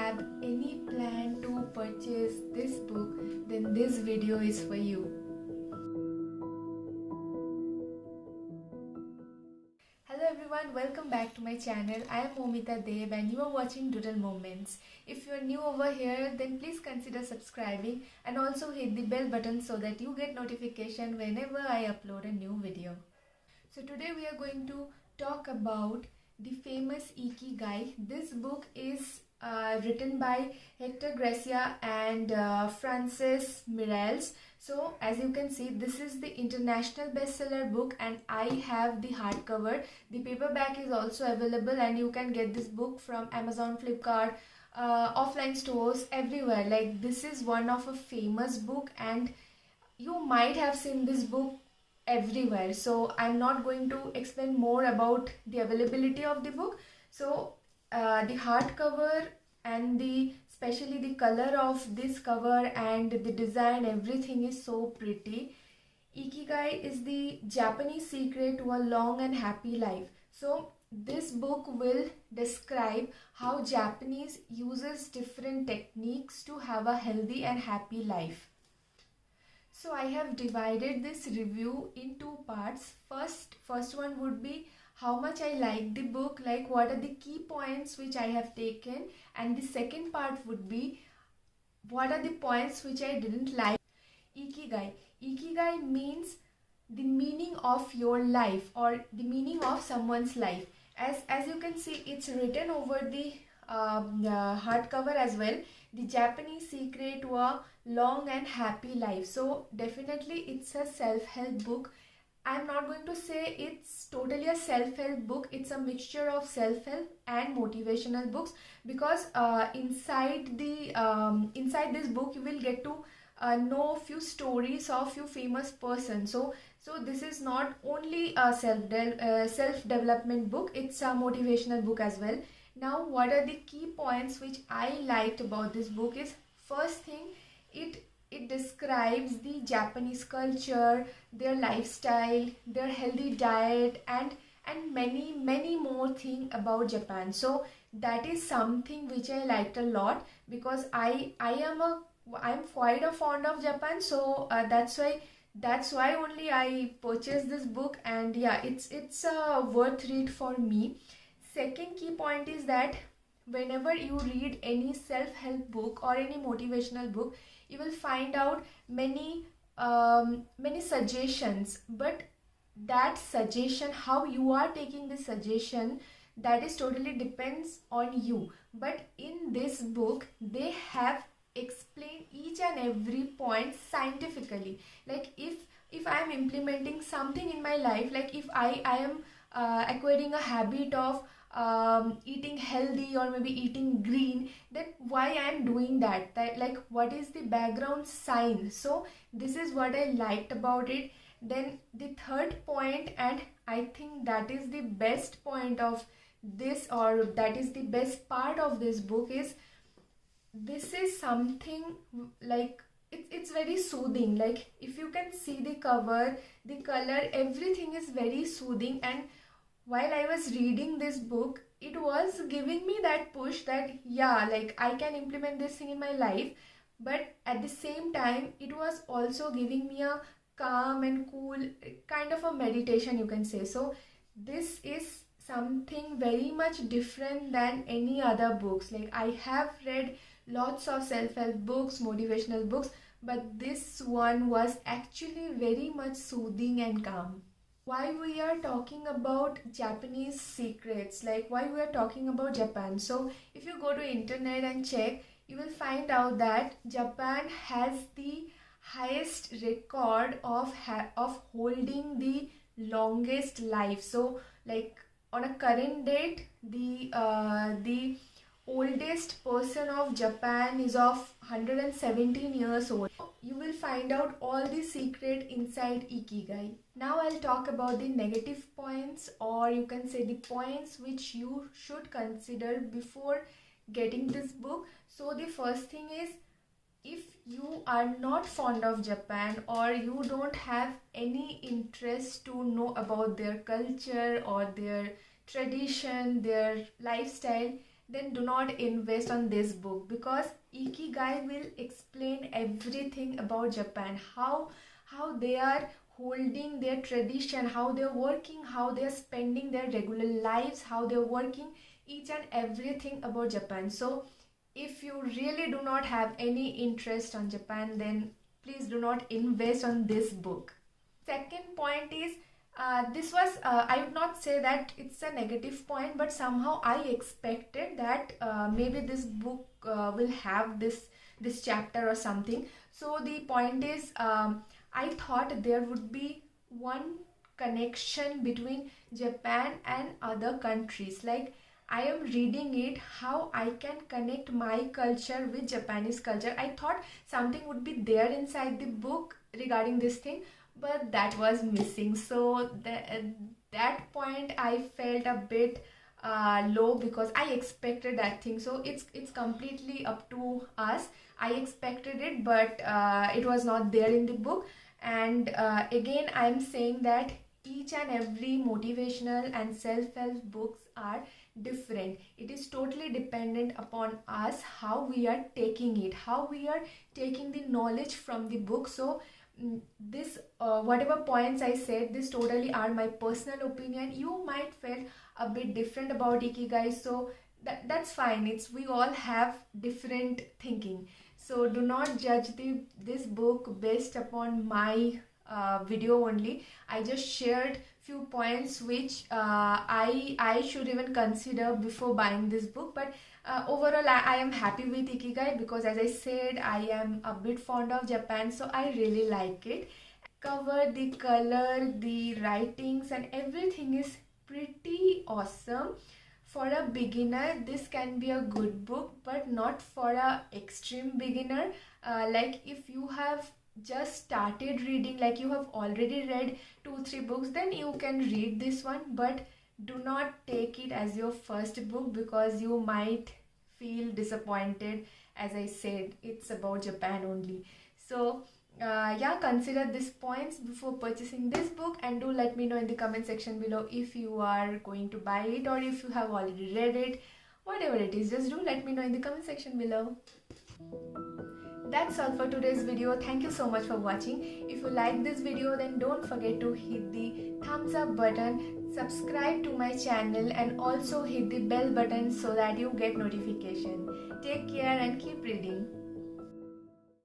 have any plan to purchase this book, then this video is for you. Hello everyone, welcome back to my channel. I am Momita Deb and you are watching Doodle Moments. If you are new over here, then please consider subscribing and also hit the bell button so that you get notification whenever I upload a new video. So today we are going to talk about the famous Ikigai. This book is written by Hector Garcia and Francis Miralles. So as you can see, this is the international bestseller book and I have the hardcover. The paperback is also available and you can get this book from Amazon, Flipkart, offline stores, everywhere. Like, this is one of a famous book and you might have seen this book everywhere, so I'm not going to explain more about the availability of the book. So the hardcover and especially the color of this cover and the design, everything is so pretty. Ikigai is the Japanese secret to a long and happy life. So this book will describe how Japanese uses different techniques to have a healthy and happy life. So I have divided this review in two parts. First one would be how much I like the book, like what are the key points which I have taken, and the second part would be what are the points which I didn't like. Ikigai. Ikigai means the meaning of your life or the meaning of someone's life. As you can see, it's written over the hardcover as well. The Japanese secret to a long and happy life. So definitely it's a self-help book. I'm not going to say it's totally a self-help book. It's a mixture of self-help and motivational books, because inside this book you will get to know few stories of few famous persons. So this is not only a self-development book, it's a motivational book as well. Now, what are the key points which I liked about this book is, first thing, it describes the Japanese culture, their lifestyle, their healthy diet, and many more things about Japan. So that is something which I liked a lot, because I'm quite a fond of Japan. So that's why only I purchased this book, and yeah, it's a worth read for me. Second key point is that whenever you read any self-help book or any motivational book, you will find out many suggestions, but that suggestion, how you are taking this suggestion, that is totally depends on you. But in this book, they have explained each and every point scientifically. Like, if I am implementing something in my life, like if I am acquiring a habit of eating healthy or maybe eating green, then why I am doing that, like what is the background science. So this is what I liked about it. Then the third point, and I think that is the best point of this, or that is the best part of this book, is this is something like it's very soothing. Like, if you can see the cover, the color, everything is very soothing. And while I was reading this book, it was giving me that push that, yeah, like I can implement this thing in my life. But at the same time, it was also giving me a calm and cool kind of a meditation, you can say. So this is something very much different than any other books. Like, I have read lots of self-help books, motivational books, but this one was actually very much soothing and calm. Why we are talking about Japanese secrets, like why we are talking about Japan. So if you go to internet and check, you will find out that Japan has the highest record of holding the longest life. So like, on a current date, the oldest person of Japan is of 117 years old. You will find out all the secret inside Ikigai. Now I'll talk about the negative points, or you can say the points which you should consider before getting this book. So the first thing is, if you are not fond of Japan, or you don't have any interest to know about their culture or their tradition, their lifestyle, then do not invest on this book, because Ikigai will explain everything about Japan, how they are holding their tradition, how they're working, how they're spending their regular lives, how they're working, each and everything about Japan. So if you really do not have any interest on Japan, then please do not invest on this book. Second point is, this was, I would not say that it's a negative point, but somehow I expected that maybe this book will have this chapter or something. So the point is, I thought there would be one connection between Japan and other countries. Like, I am reading it, how I can connect my culture with Japanese culture. I thought something would be there inside the book regarding this thing, but that was missing. So that point I felt a bit low, because I expected that thing. So it's completely up to us. I expected it, but it was not there in the book. And again, I'm saying that each and every motivational and self-help books are different. It is totally dependent upon us, how we are taking it, how we are taking the knowledge from the book. So this whatever points I said, this totally are my personal opinion. You might feel a bit different about Ikigai, so that's fine. It's, we all have different thinking. So do not judge this book based upon my video only. I just shared few points which I should even consider before buying this book. But overall, I am happy with Ikigai, because as I said, I am a bit fond of Japan, so I really like it. Cover, the color, the writings and everything is pretty awesome. For a beginner, this can be a good book, but not for a extreme beginner. Like, if you have just started reading, like you have already read 2-3 books, then you can read this one. But do not take it as your first book, because you might feel disappointed. As I said, it's about Japan only. So yeah, consider these points before purchasing this book, and do let me know in the comment section below if you are going to buy it, or if you have already read it. Whatever it is, just do let me know in the comment section below. That's all for today's video. Thank you so much for watching. If you like this video, then don't forget to hit the thumbs up button, subscribe to my channel, and also hit the bell button so that you get notification. Take care and keep reading.